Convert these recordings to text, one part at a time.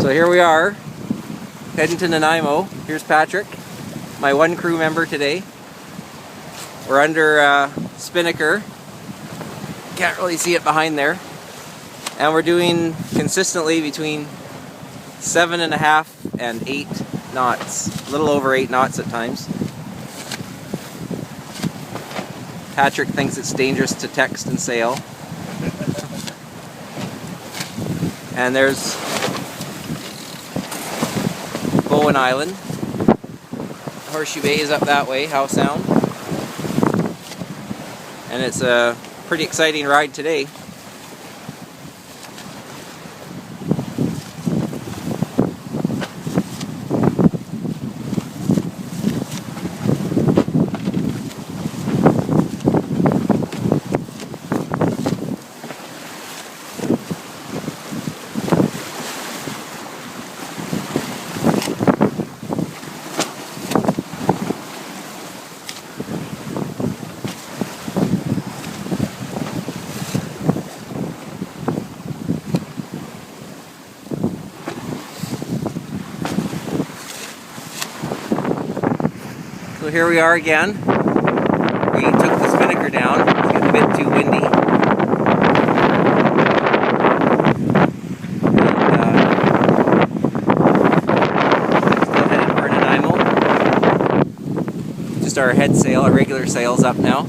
So here we are, heading to Nanaimo. Here's Patrick, my one crew member today. We're under Spinnaker. Can't really see it behind there. And we're doing consistently between 7.5 and 8 knots. A little over 8 knots at times. Patrick thinks it's dangerous to text and sail. And there's Bowen Island. Horseshoe Bay is up that way, Howe Sound. And it's a pretty exciting ride today. So here we are again. We took the Spinnaker down. It's getting a bit too windy. Still headed for Nanaimo. Just our head sail, our regular sail's up now.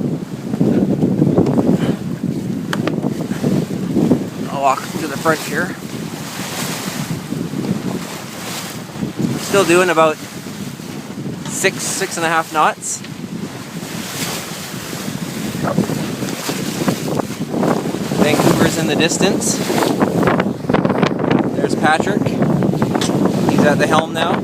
I'll walk to the front here. Still doing about 6.5 knots. Vancouver's in the distance. There's Patrick. He's at the helm now.